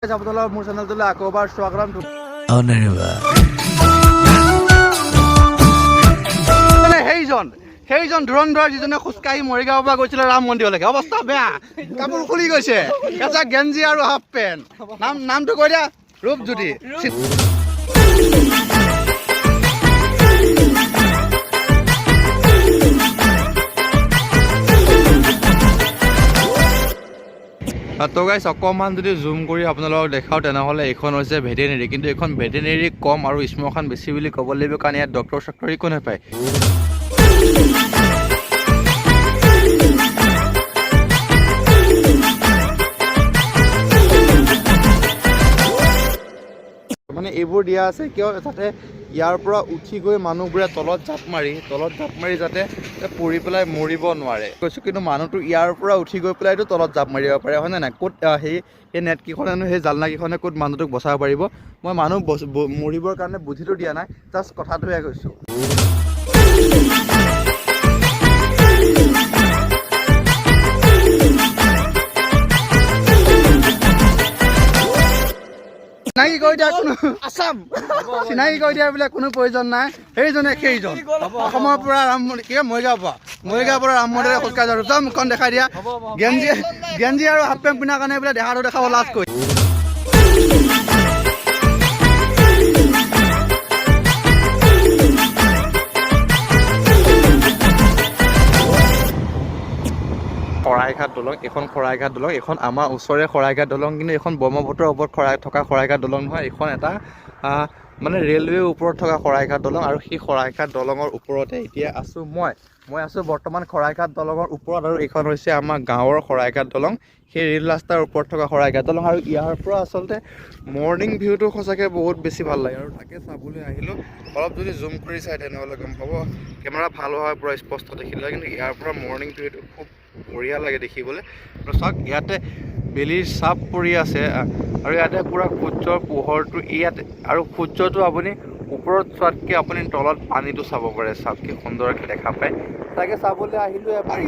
আপোনালোকৰ মোৰ চেনেলটোলৈ আকৌ এবাৰ স্বাগতম। সেইজন ধুৰন্ধৰ যিজনে খোজকাঢ়ি মৰিগাঁৱৰ পৰা গৈছিলে ৰাম মন্দিৰলৈকে, অৱস্থা বেয়া, কাপোৰ খুলি গৈছে, এটা গেঞ্জি আৰু হাফ পেণ্ট। নামটো কৈ দিয়া, ৰূপজ্যোতি। তো গাইছ অকণমান যদি জুম কৰি আপোনালোকক দেখাওঁ তেনেহ'লে এইখন হৈছে ভেটেনেৰী, কিন্তু এইখন ভেটেনেৰী কম আৰু শ্মশান বেছি বুলি ক'ব লাগিব, কাৰণ ইয়াত ডক্টৰ চক্টৰ একো নাপায়। মানে এইবোৰ দিয়া আছে কিয়, যাতে ইয়াৰ পৰা উঠি গৈ মানুহবোৰে তলত জাপ মাৰি যাতে পৰি পেলাই মৰিব নোৱাৰে কৈছোঁ। কিন্তু মানুহটো ইয়াৰ পৰা উঠি গৈ পেলাইতো তলত জাপ মাৰিব পাৰে, হয় নে নাই? ক'ত সেই নেটকেইখনেনো সেই জালনাকেইখনে ক'ত মানুহটোক বচাব পাৰিব? মই মানুহ মৰিবৰ কাৰণে বুদ্ধিটো দিয়া নাই, জাষ্ট কথাটোহে কৈছোঁ। চিনাকি কৰি দিয়া কোনো চিনাকি কৰি দিয়া বোলে কোনো প্ৰয়োজন নাই। সেইজন অসমৰ পৰা ৰাম মন্দিৰ, মৰিগাঁৱৰ পৰা ৰাম মন্দিৰে খোজকাঢ়ি যাওঁ, মুখখন দেখাই দিয়া। গেঞ্জি আৰু হাফ পেণ্ট পিন্ধাৰ কাৰণে বোলে দেহাটো দেখাব লাজ কৰি। শৰাইঘাট দলং, এইখন শৰাইঘাট দলং, এইখন আমাৰ ওচৰৰে শৰাইঘাট দলং, কিন্তু এইখন ব্ৰহ্মপুত্ৰৰ ওপৰত থকা শৰাইঘাট দলং নহয়, এইখন এটা মানে ৰেলৱেৰ ওপৰত থকা শৰাইঘাট দলং। আৰু সেই শৰাইঘাট দলঙৰ ওপৰতে এতিয়া আছোঁ মই আছোঁ বৰ্তমান শৰাইঘাট দলঙৰ ওপৰত, আৰু এইখন হৈছে আমাৰ গাঁৱৰ শৰাইঘাট দলং, সেই ৰেল ৰাস্তাৰ ওপৰত থকা শৰাইঘাট দলং। আৰু ইয়াৰ পৰা আচলতে মৰ্ণিং ভিউটো সঁচাকৈ বহুত বেছি ভাল লাগে, আৰু তাকে চাবলৈ আহিলোঁ। অলপ যদি জুম কৰি চাই তেনেহ'লে গম পাব, কেমেৰা ভাল হোৱাৰ পৰা স্পষ্ট দেখিলে, কিন্তু ইয়াৰ পৰা মৰ্ণিং ভিউটো খুব বঢ়িয়া লাগে দেখিবলৈ। আৰু চাওক, ইয়াতে বেলিৰ চাপ পৰি আছে, আৰু ইয়াতে পূৰা সূৰ্যৰ পোহৰটো ইয়াতে, আৰু সূৰ্যটো আপুনি ওপৰত চোৱাতকৈ আপুনি তলত পানীটো চাব পাৰে। চাওক কি সুন্দৰকৈ দেখা পায়, তাকে চাবলৈ আহিলোঁ এবাৰ।